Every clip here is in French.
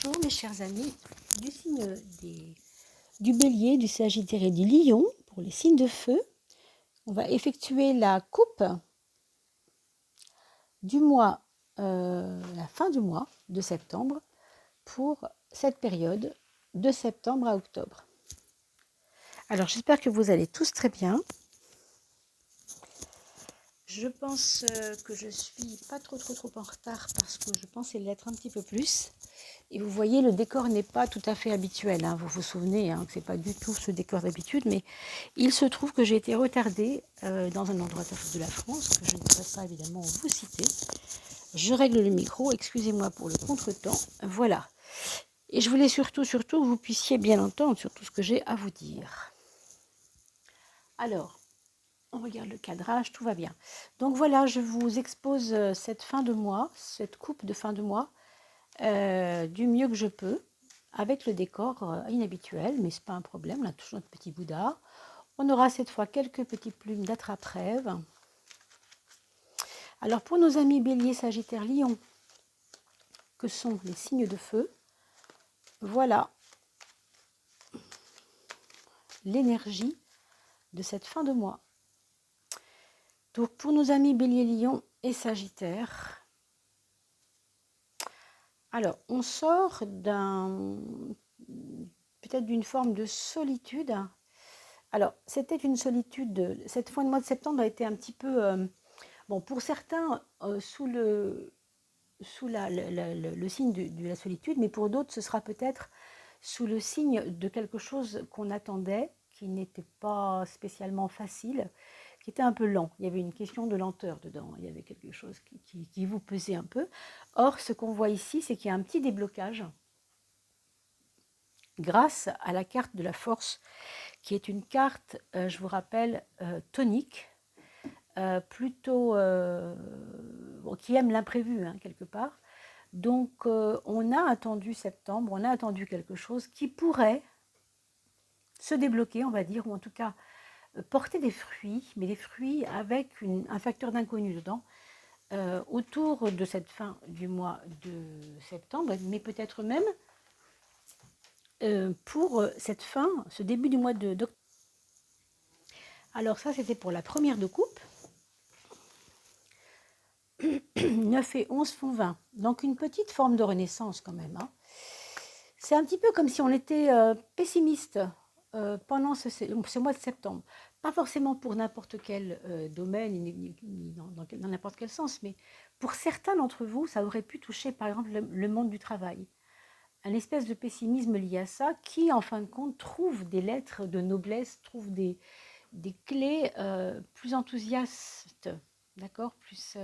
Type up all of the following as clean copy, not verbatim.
Bonjour mes chers amis du signe du Bélier, du Sagittaire et du Lion. Pour les signes de feu, on va effectuer la coupe du mois, la fin du mois de septembre pour cette période de septembre à octobre. Alors j'espère que vous allez tous très bien. Je pense que je suis pas trop en retard parce que je pensais l'être un petit peu plus. Et vous voyez, le décor n'est pas tout à fait habituel. Hein. Vous vous souvenez que ce n'est pas du tout ce décor d'habitude, mais il se trouve que j'ai été retardée dans un endroit de la France que je ne pourrais pas évidemment vous citer. Je règle le micro, excusez-moi pour le contretemps. Voilà. Et je voulais surtout que vous puissiez bien entendre sur tout ce que j'ai à vous dire. Alors, on regarde le cadrage, tout va bien. Donc voilà, je vous expose cette fin de mois, cette coupe de fin de mois, du mieux que je peux, avec le décor inhabituel, mais ce n'est pas un problème, on a toujours notre petit Bouddha. On aura cette fois quelques petites plumes d'attrape-rêve. Alors pour nos amis Bélier, Sagittaire, Lion, que sont les signes de feu, voilà l'énergie de cette fin de mois. Donc pour nos amis Bélier, Lion et Sagittaire, alors on sort peut-être d'une forme de solitude. Alors c'était une solitude, cette fin de mois de septembre a été un petit peu, bon pour certains sous le signe de la solitude, mais pour d'autres ce sera peut-être sous le signe de quelque chose qu'on attendait, qui n'était pas spécialement facile, qui était un peu lent. Il y avait une question de lenteur dedans, il y avait quelque chose qui vous pesait un peu. Or, ce qu'on voit ici, c'est qu'il y a un petit déblocage grâce à la carte de la force, qui est une carte, je vous rappelle, tonique, plutôt qui aime l'imprévu, hein, quelque part. Donc, on a attendu septembre, on a attendu quelque chose qui pourrait se débloquer, on va dire, ou en tout cas porter des fruits, mais des fruits avec un facteur d'inconnu dedans, autour de cette fin du mois de septembre, mais peut-être même pour cette fin, ce début du mois d'octobre. Alors ça, c'était pour la première de coupe. 9 et 11 font 20. Donc une petite forme de renaissance quand même. Hein. C'est un petit peu comme si on était pessimiste pendant ce mois de septembre. Pas forcément pour n'importe quel domaine, ni dans n'importe quel sens, mais pour certains d'entre vous, ça aurait pu toucher par exemple le monde du travail. Un espèce de pessimisme lié à ça qui, en fin de compte, trouve des lettres de noblesse, trouve des clés plus enthousiastes, d'accord, plus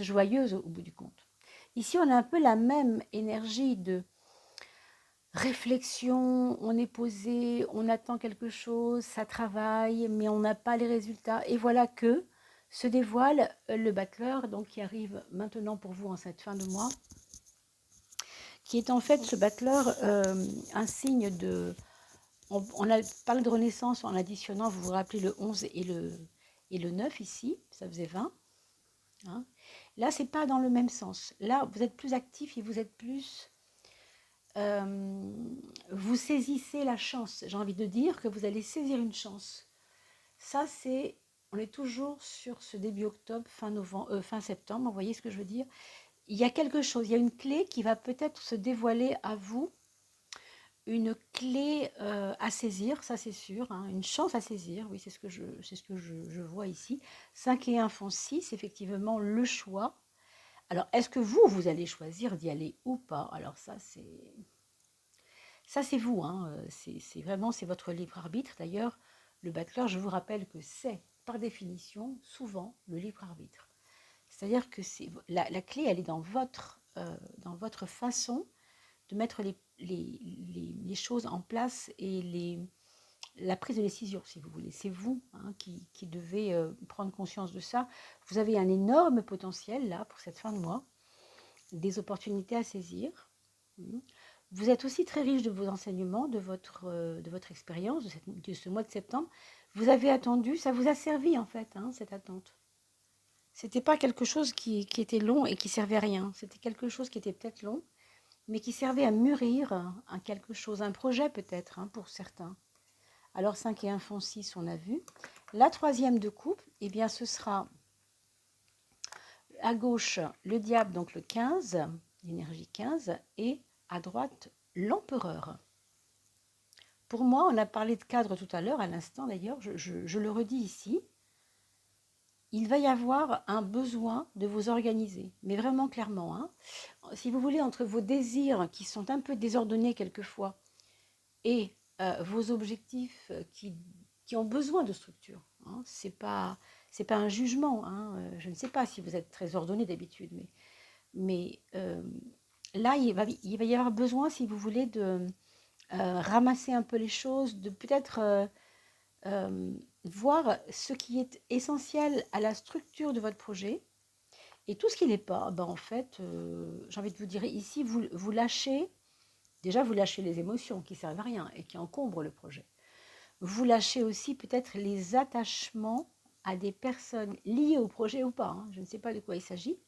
joyeuses au bout du compte. Ici, on a un peu la même énergie de réflexion, on est posé, on attend quelque chose, ça travaille, mais on n'a pas les résultats. Et voilà que se dévoile le battleur, donc qui arrive maintenant pour vous en cette fin de mois, qui est en fait ce battleur un signe de... On parle de renaissance en additionnant, vous vous rappelez le 11 et le 9 ici, ça faisait 20. Hein. Là, c'est pas dans le même sens. Là, vous êtes plus actif et vous êtes plus... vous saisissez la chance. J'ai envie de dire que vous allez saisir une chance. Ça, c'est... On est toujours sur ce début octobre, fin septembre, vous voyez ce que je veux dire? Il y a quelque chose, il y a une clé qui va peut-être se dévoiler à vous, une clé à saisir, ça c'est sûr, hein, une chance à saisir, oui, c'est ce que je vois ici. 5 et 1 font 6, effectivement, le choix. Alors, est-ce que vous allez choisir d'y aller ou pas? Alors ça, c'est vous, hein, c'est vraiment, c'est votre libre arbitre. D'ailleurs, le battleur, je vous rappelle que c'est, par définition, souvent le libre arbitre. C'est-à-dire que la clé, elle est dans votre façon de mettre les choses en place et la prise de décision, si vous voulez. C'est vous hein, qui devez prendre conscience de ça. Vous avez un énorme potentiel, là, pour cette fin de mois, des opportunités à saisir. Vous êtes aussi très riche de vos enseignements, de votre expérience, de ce mois de septembre. Vous avez attendu, ça vous a servi, en fait, hein, cette attente. C'était pas quelque chose qui était long et qui servait à rien. C'était quelque chose qui était peut-être long, mais qui servait à mûrir un quelque chose, un projet peut-être, hein, pour certains. Alors 5 et 1 font 6, on a vu. La troisième de coupe, eh bien ce sera à gauche le diable, donc le 15, l'énergie 15, et à droite l'empereur. Pour moi, on a parlé de cadre tout à l'heure, à l'instant d'ailleurs, je le redis ici, il va y avoir un besoin de vous organiser, mais vraiment clairement. Hein. Si vous voulez, entre vos désirs qui sont un peu désordonnés quelquefois et vos objectifs qui ont besoin de structure, hein, c'est pas un jugement. Hein, je ne sais pas si vous êtes très ordonné d'habitude, mais là, il va y avoir besoin, si vous voulez, de ramasser un peu les choses, de peut-être voir ce qui est essentiel à la structure de votre projet et tout ce qui n'est pas, ben en fait, j'ai envie de vous dire ici, vous lâchez, déjà vous lâchez les émotions qui ne servent à rien et qui encombrent le projet. Vous lâchez aussi peut-être les attachements à des personnes liées au projet ou pas, hein, je ne sais pas de quoi il s'agit,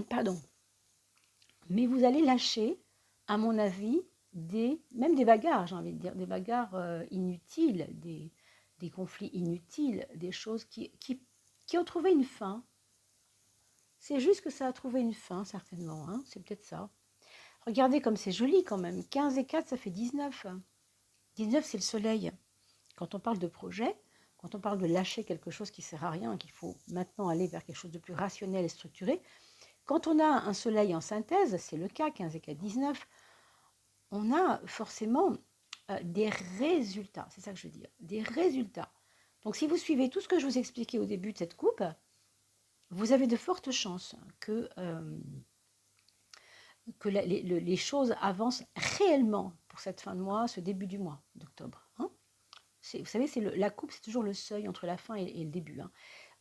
pardon. Mais vous allez lâcher, à mon avis, même des bagarres, j'ai envie de dire, des bagarres inutiles, des conflits inutiles, des choses qui ont trouvé une fin. C'est juste que ça a trouvé une fin, certainement, hein, c'est peut-être ça. Regardez comme c'est joli quand même. 15 et 4, ça fait 19. 19, c'est le soleil. Quand on parle de projet, quand on parle de lâcher quelque chose qui ne sert à rien, qu'il faut maintenant aller vers quelque chose de plus rationnel et structuré, quand on a un soleil en synthèse, c'est le cas, 15 et 4, 19, on a forcément des résultats. C'est ça que je veux dire, des résultats. Donc si vous suivez tout ce que je vous expliquais au début de cette coupe, vous avez de fortes chances que les choses avancent réellement pour cette fin de mois, ce début du mois d'octobre. Hein. Vous savez, la coupe, c'est toujours le seuil entre la fin et le début. Hein.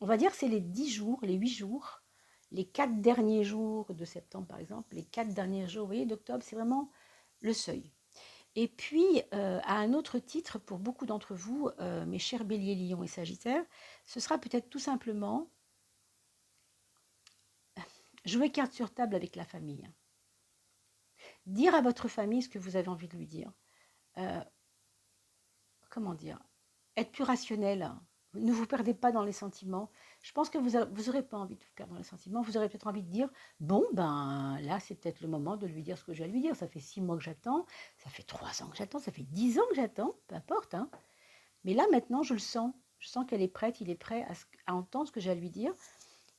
On va dire que c'est les 10 jours, les 8 jours, les 4 derniers jours de septembre, par exemple, les 4 derniers jours, vous voyez, d'octobre, c'est vraiment le seuil. Et puis, à un autre titre, pour beaucoup d'entre vous, mes chers béliers, lions et sagittaires, ce sera peut-être tout simplement jouer carte sur table avec la famille. Dire à votre famille ce que vous avez envie de lui dire. Comment dire, être plus rationnel. Ne vous perdez pas dans les sentiments. Je pense que vous n'aurez pas envie de vous perdre dans les sentiments. Vous aurez peut-être envie de dire, bon, ben là, c'est peut-être le moment de lui dire ce que je vais lui dire. Ça fait 6 mois que j'attends, ça fait 3 ans que j'attends, ça fait 10 ans que j'attends, peu importe. Hein. Mais là, maintenant, je le sens. Je sens qu'elle est prête, il est prêt à entendre ce que j'ai à lui dire.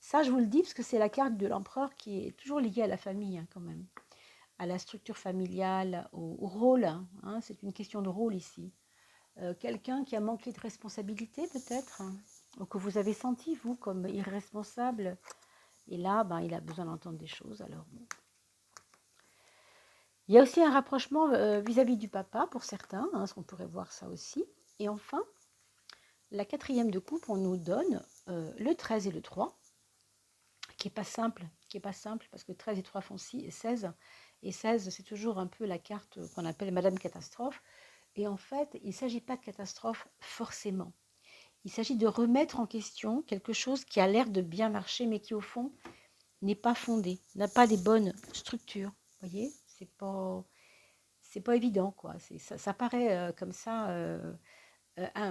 Ça, je vous le dis parce que c'est la carte de l'empereur qui est toujours liée à la famille, hein, quand même. À la structure familiale, au rôle. Hein, c'est une question de rôle ici. Quelqu'un qui a manqué de responsabilité peut-être, ou que vous avez senti, vous, comme irresponsable. Et là, ben, il a besoin d'entendre des choses. Alors, bon. Il y a aussi un rapprochement vis-à-vis du papa pour certains, hein, on pourrait voir ça aussi. Et enfin, la quatrième de coupe, on nous donne le 13 et le 3, qui n'est pas simple, parce que 13 et 3 font 16. Et 16, c'est toujours un peu la carte qu'on appelle Madame Catastrophe. Et en fait, il ne s'agit pas de catastrophe forcément. Il s'agit de remettre en question quelque chose qui a l'air de bien marcher, mais qui au fond n'est pas fondé, n'a pas des bonnes structures. Vous voyez, c'est pas évident, quoi. Ça paraît comme ça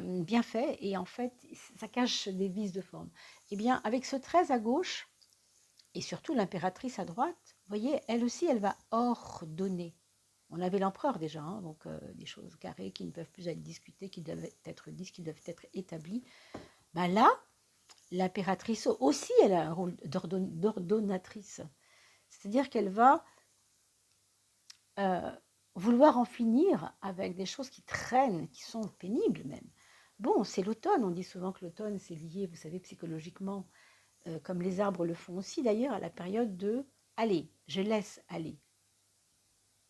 bien fait, et en fait, ça cache des vices de forme. Eh bien, avec ce 13 à gauche, et surtout l'impératrice à droite, vous voyez, elle aussi, elle va ordonner. On avait l'empereur déjà, hein, donc des choses carrées qui ne peuvent plus être discutées, qui doivent être dites, qui doivent être établies. Ben là, l'impératrice aussi, elle a un rôle d'ordonnatrice. C'est-à-dire qu'elle va vouloir en finir avec des choses qui traînent, qui sont pénibles même. Bon, c'est l'automne, on dit souvent que l'automne, c'est lié, vous savez, psychologiquement, comme les arbres le font aussi d'ailleurs, à la période de « allez, je laisse aller ».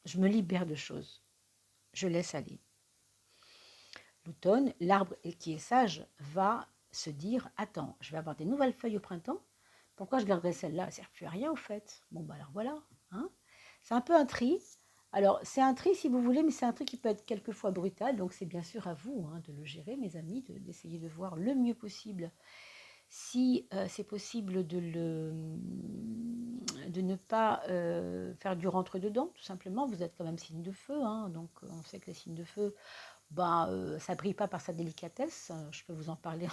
Je me libère de choses. Je laisse aller. L'automne, l'arbre qui est sage va se dire « Attends, je vais avoir des nouvelles feuilles au printemps. Pourquoi je garderai celle-là? Elle ne sert plus à rien au fait. » Bon, bah alors voilà. Hein, c'est un peu un tri. Alors, c'est un tri si vous voulez, mais c'est un tri qui peut être quelquefois brutal. Donc, c'est bien sûr à vous de le gérer, mes amis, d'essayer de voir le mieux possible si c'est possible de de ne pas faire du rentre-dedans, tout simplement. Vous êtes quand même signe de feu, hein, donc on sait que les signes de feu, bah, ça brille pas par sa délicatesse. Je peux vous en parler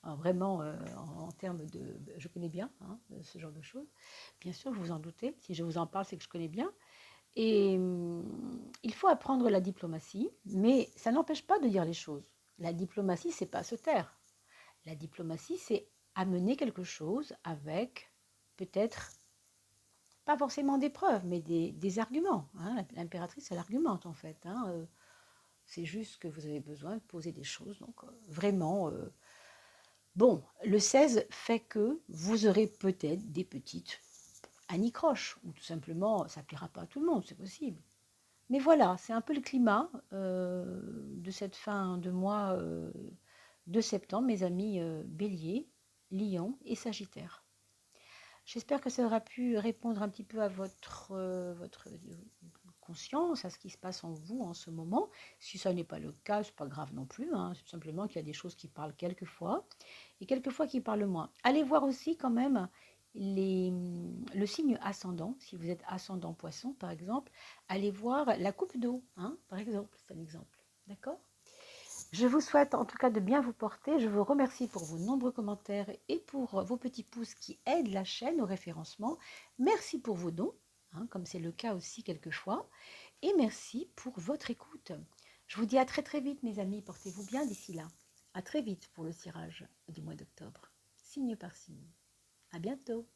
vraiment en termes de... Je connais bien hein, ce genre de choses. Bien sûr, vous vous en doutez. Si je vous en parle, c'est que je connais bien. Et il faut apprendre la diplomatie, mais ça n'empêche pas de dire les choses. La diplomatie, c'est pas se taire. La diplomatie, c'est amener quelque chose avec peut-être pas forcément des preuves, mais des arguments. Hein. L'impératrice, elle argumente en fait. Hein. C'est juste que vous avez besoin de poser des choses. Donc vraiment, bon, le 16 fait que vous aurez peut-être des petites anicroches, ou tout simplement, ça ne plaira pas à tout le monde, c'est possible. Mais voilà, c'est un peu le climat de cette fin de mois de septembre, mes amis Bélier, Lion et Sagittaire. J'espère que ça aura pu répondre un petit peu à votre conscience, à ce qui se passe en vous en ce moment. Si ça n'est pas le cas, c'est pas grave non plus. Hein. C'est tout simplement qu'il y a des choses qui parlent quelquefois et quelquefois qui parlent moins. Allez voir aussi quand même le signe ascendant. Si vous êtes ascendant poisson, par exemple, allez voir la coupe d'eau, hein, par exemple. C'est un exemple. D'accord? Je vous souhaite en tout cas de bien vous porter. Je vous remercie pour vos nombreux commentaires et pour vos petits pouces qui aident la chaîne au référencement. Merci pour vos dons, hein, comme c'est le cas aussi quelquefois. Et merci pour votre écoute. Je vous dis à très très vite mes amis. Portez-vous bien d'ici là. À très vite pour le tirage du mois d'octobre. Signe par signe. À bientôt.